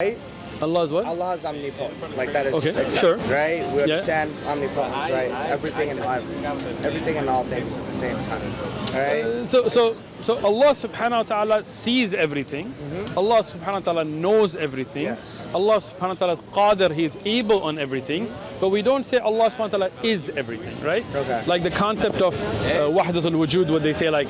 Right? Allah is what? Allah is omnipotent. Like that is Okay, just accept, sure. right? We understand omnipotence, right? It's everything and everything and all things at the same time. Right? So Allah subhanahu wa ta'ala sees everything. Allah subhanahu wa ta'ala knows everything. Yes. Allah subhanahu wa ta'ala is qadir, He is able on everything. But we don't say Allah subhanahu wa ta'ala is everything, right? Okay. Like the concept of wahdatul wujud, what they say like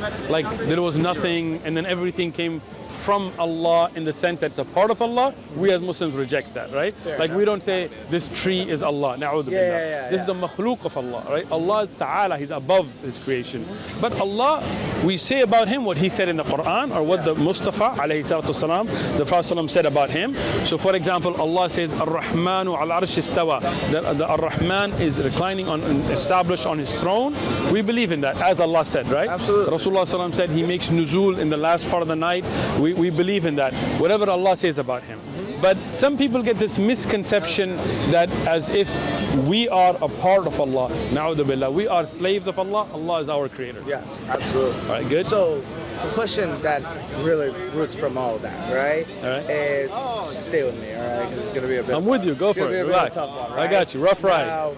there was nothing and then everything came from Allah in the sense that it's a part of Allah. We as Muslims reject that, right? Like we don't say this tree is Allah. Na'udhu billah. This is the makhluk of Allah, right? Allah is Ta'ala, He's above His creation. But Allah, we say about Him what He said in the Quran or what the Mustafa alayhi salatu wasalam, the Prophet said about Him. So for example, Allah says Ar-Rahmanu al-Arsh istawa. The Ar-Rahman is reclining on, established on His throne. We believe in that, as Allah said, right? Absolutely. Rasulullah said He makes nuzul in the last part of the night. We believe in that, whatever Allah says about Him. But some people get this misconception that as if we are a part of Allah, na'udhu billah, we are slaves of Allah, Allah is our creator. Yes, absolutely. All right, good. So the question that really roots from all of that, right? All right. Is stay with me, all right? Because it's gonna be a bit. I'm with you. Go for it. Relax. Tough one, right? I got you. Rough ride. Now,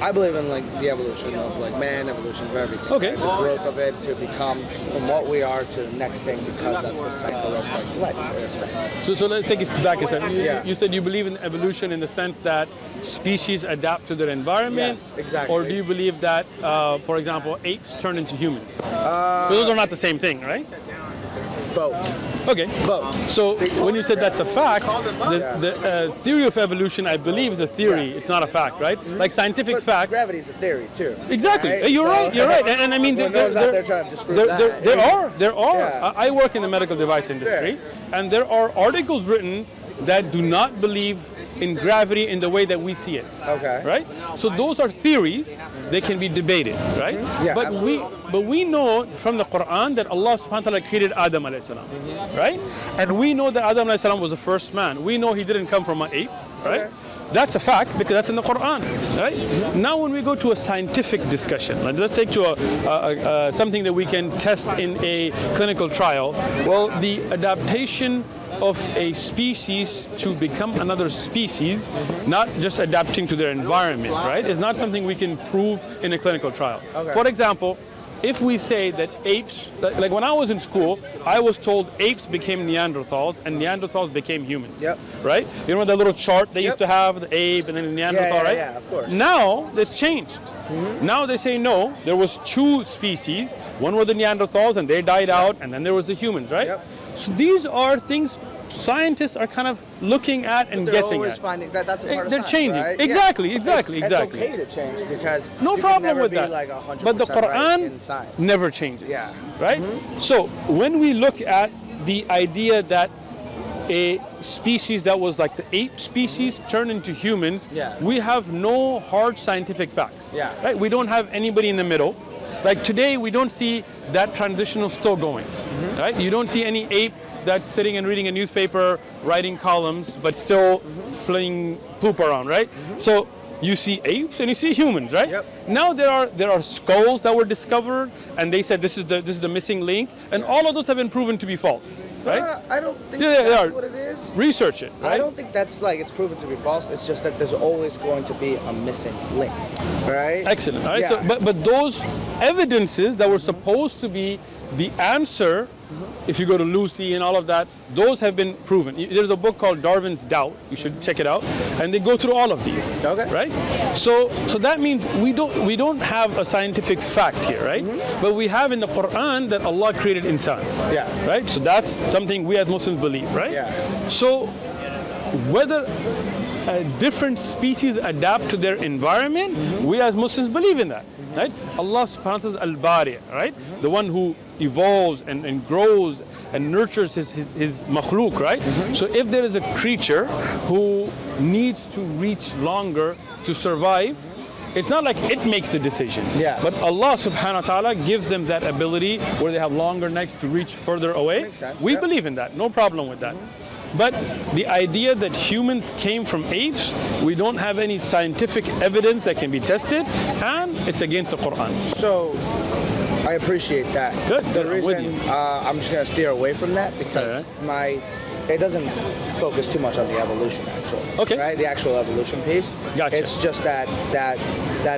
I believe in like the evolution of like man, evolution of everything. Okay. Right? The growth of it to become from what we are to the next thing, because that's the cycle of like life in a sense. So let's take it back a second. Yeah. You said you believe in evolution in the sense that species adapt to their environment. Yes, exactly. Or do you believe that, for example, apes turn into humans? Those are not the same thing, right? Both. Okay. Both. So when you said that's a fact, the theory of evolution, I believe, is a theory. It's not a fact, right? Like scientific But facts. gravity is a theory too. Exactly. Right? You're right. You're right. And I mean, There there are. Yeah. I work in the medical device industry, and there are articles written that do not believe in gravity in the way that we see it. Okay. Right? So those are theories. They can be debated, right? Yeah, But we know from the Quran that Allah subhanahu wa ta'ala created Adam alayhi salam, right? And we know that Adam alayhi salam was the first man. We know he didn't come from an ape, right? Okay. That's a fact because that's in the Quran, right? Now when we go to a scientific discussion, let's take to something that we can test in a clinical trial. Well, the adaptation of a species to become another species, not just adapting to their environment, right? Is not something we can prove in a clinical trial. Okay. For example, if we say that apes, like when I was in school, I was told apes became Neanderthals and Neanderthals became humans. Yep. Right? You know that little chart they used to have, the ape and then the Neanderthal, right? Yeah, of course. Now it's changed. Now they say no, there was two species. One were the Neanderthals and they died out, and then there was the humans, right? Yep. So these are things scientists are kind of looking at and They're guessing always at. finding that that's a part of They're science, changing. right? Exactly, Yeah. exactly. It's okay to change because No you problem can never with be that. Like 100% But the right Quran in science. never changes. Yeah. Right? So when we look at the idea that a species that was like the ape species turned into humans, we have no hard scientific facts. Yeah. Right? We don't have anybody in the middle. Like today, we don't see that transitional still going. Right? You don't see any ape that's sitting and reading a newspaper, writing columns, but still flinging poop around, right? So you see apes and you see humans, right? Yep. Now there are skulls that were discovered, and they said this is the missing link, and all of those have been proven to be false, right? I don't think Yeah, they that's are. what it is. Research it, right? I don't think that's like it's proven to be false. It's just that there's always going to be a missing link, right? Excellent. All right. Yeah. So, but those evidences that were supposed to be the answer, if you go to Lucy and all of that, those have been proven. There's a book called Darwin's Doubt. You should check it out, and they go through all of these. Okay. Right. So that means we don't have a scientific fact here, right? But we have in the Quran that Allah created insan. Yeah. Right. So that's something we as Muslims believe, right? Yeah. So whether different species adapt to their environment, we as Muslims believe in that, right? Allah subhanahu wa ta'ala is al-bari, right? The one who evolves and grows and nurtures his makhluk, right? So if there is a creature who needs to reach longer to survive, it's not like it makes the decision. Yeah. But Allah subhanahu wa ta'ala gives them that ability where they have longer necks to reach further away. Makes sense, We yeah. believe in that, no problem with that. But the idea that humans came from apes, we don't have any scientific evidence that can be tested, and it's against the Quran. So I appreciate that. Good. The I'm with reason you. I'm just gonna steer away from that because Alright. my it doesn't focus too much on the evolution, actually. Okay. Right, the actual evolution piece. Gotcha. It's just that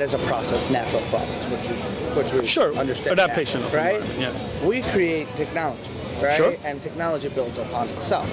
is a process, natural process, which we Sure. understand. Adaptation, of right? environment, yeah. We create technology, right? Sure. And technology builds upon itself,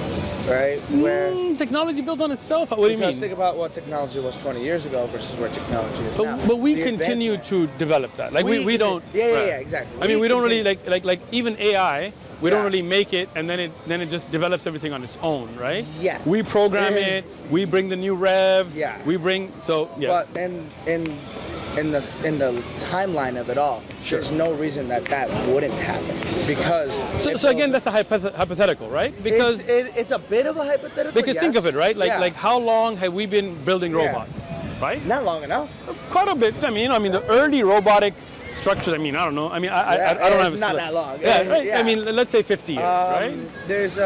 right? Where Technology built on itself. What do you because mean? think about what technology was 20 years ago versus where technology is now. But we The continue advancement. to develop that. Like we don't. Yeah, exactly. I mean, we don't really continue. like even AI. We don't Yeah. really make it, and then it just develops everything on its own, right? Yeah. We program it. We bring the new revs. Yeah. We bring yeah. But in the timeline of it all, Sure. there's no reason that wouldn't happen because. So again, that's a hypothetical, right? Because it's a bit of a hypothetical. because think of it, right? Yeah. Like how long have we been building robots, right? Not long enough. Quite a bit. I mean, the early robotic structures. I mean, I don't know. I mean, I don't have. It's not that long. Yeah, right. Yeah. I mean, let's say 50 years, right? There's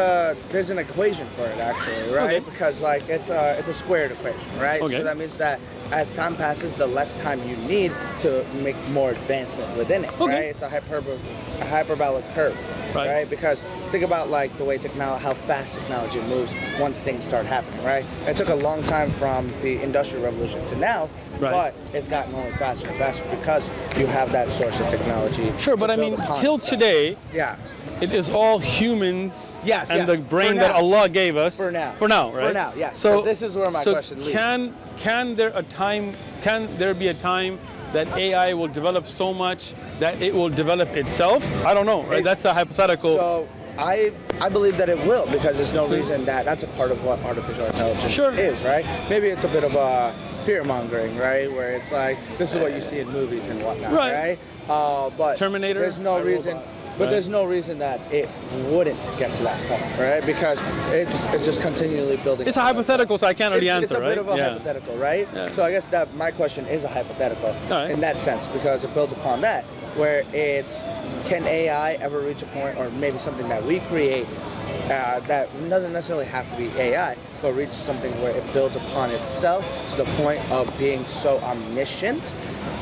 an equation for it actually, right? Okay. Because like it's a squared equation, right? Okay. So that means that as time passes, the less time you need to make more advancement within it, Okay. right? It's a hyperbolic curve, Right. Because think about like the way how fast technology moves once things start happening, right? It took a long time from the Industrial Revolution to now, Right. but it's gotten only faster and faster because you have that source of technology. Sure, but to I mean, build upon till itself. today, Yeah. it is all humans Yes, and yes. the brain For that now. Allah gave us. For now. For now, right? For now, yes. So this is where my question leads. Can there be a time that AI will develop so much that it will develop itself? I don't know, right? That's a hypothetical. So I believe that it will because there's no reason that's a part of what artificial intelligence Sure. is, right? Maybe it's a bit of a fear mongering, right? Where it's like this is what you see in movies and whatnot, Right. But Terminator, There's no reason. But right? there's no reason that it wouldn't get to that point, right? Because it's just continually building. It's a upon hypothetical, so I can't really it's answer, a right? bit of a Yeah. hypothetical, right? Yeah. So I guess that my question is a hypothetical right. in that sense because it builds upon that, where it's can AI ever reach a point, or maybe something that we create that doesn't necessarily have to be AI, but reach something where it builds upon itself to the point of being so omniscient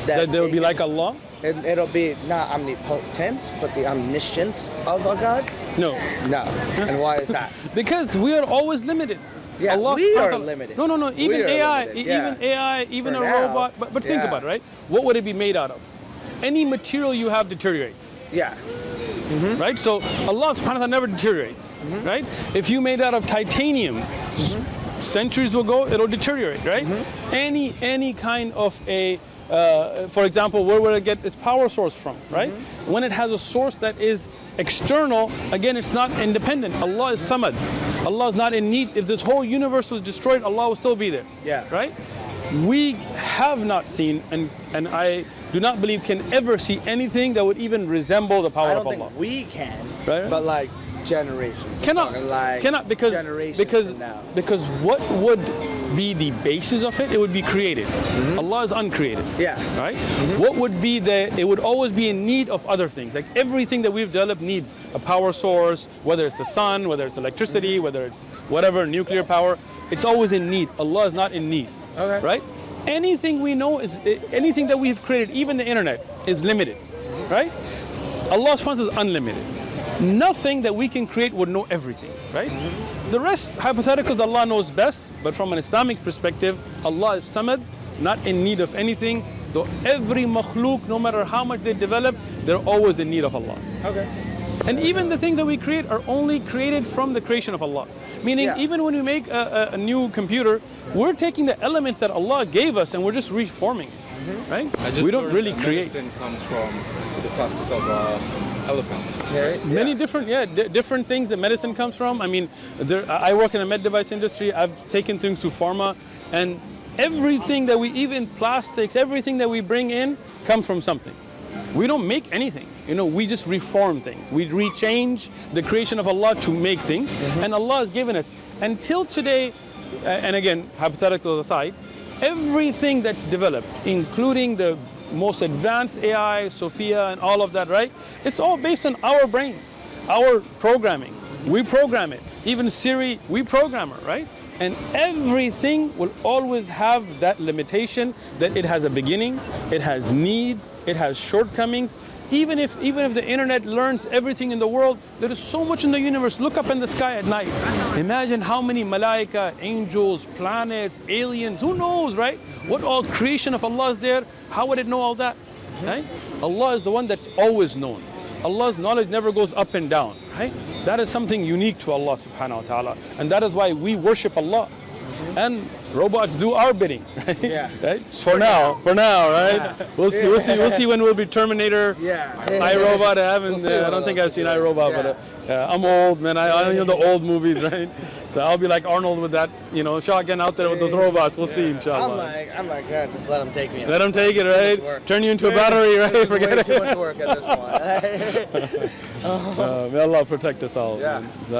That they will be like Allah? It'll be not omnipotence, but the omniscience of a God. No. No. And why is that? Because we are always limited. Yeah, Allah we are subhanahu- limited. No. Even We are AI, limited, yeah. even AI, even For a now, robot. But think yeah. about it, right? What would it be made out of? Any material you have deteriorates. Yeah. Right? So Allah subhanahu wa ta'ala never deteriorates, right? If you made out of titanium, centuries ago, it'll deteriorate, right? Any kind of a, for example, where would it get its power source from, right? When it has a source that is external, again, it's not independent. Allah is Samad. Allah is not in need. If this whole universe was destroyed, Allah will still be there, Yeah. right? We have not seen, and I do not believe can ever see anything that would even resemble the power I of don't Allah. think we can, Right. but like generations. I'm Cannot, talking like cannot because generations from now. because what would be the basis of it? It would be created. Allah is uncreated. Yeah. Right. What would be it would always be in need of other things. Like everything that we've developed needs a power source, whether it's the sun, whether it's electricity, whether it's whatever nuclear power. It's always in need. Allah is not in need. Okay. Right. Anything we know is anything that we've created, even the internet, is limited. Right. Allah's response is unlimited. Nothing that we can create would know everything, right? The rest, hypotheticals, Allah knows best, but from an Islamic perspective, Allah is Samad, not in need of anything, though every makhluk, no matter how much they develop, they're always in need of Allah. Okay. And even the things that we create are only created from the creation of Allah. Meaning, Yeah. even when we make a new computer, we're taking the elements that Allah gave us and we're just reforming it, right? We don't really create. Medicine comes from the tusks of elephants. Many different, different things that medicine comes from. I mean, I work in the med device industry. I've taken things to pharma, and everything that even plastics, everything that we bring in comes from something. We don't make anything. We just reform things. We rechange the creation of Allah to make things, and Allah has given us. Until today, and again, hypothetical aside, everything that's developed, including the most advanced AI, Sophia, and all of that, right? It's all based on our brains, our programming. We program it. Even Siri, we program her, right? And everything will always have that limitation that it has a beginning, it has needs, it has shortcomings, Even if the internet learns everything in the world, there is so much in the universe. Look up in the sky at night. Imagine how many malaika, angels, planets, aliens, who knows, right? What all creation of Allah is there? How would it know all that? Right? Allah is the one that's always known. Allah's knowledge never goes up and down, right? That is something unique to Allah subhanahu wa ta'ala. And that is why we worship Allah. And robots do our bidding, right? Yeah. Right? For now, right? Yeah. We'll see when we'll be Terminator, Yeah. iRobot. I haven't, see I what don't think else I've seen it is. iRobot, Yeah. but I'm old, man. I don't know the old movies, right? So I'll be like Arnold with that, shotgun out there with those robots. We'll see, inshallah. I'm like, God, just let them take me. Let them take it, Too much right? work. Turn you into a battery, right? It's Forget way it. too much work at this point. May Allah protect us all. Yeah. man.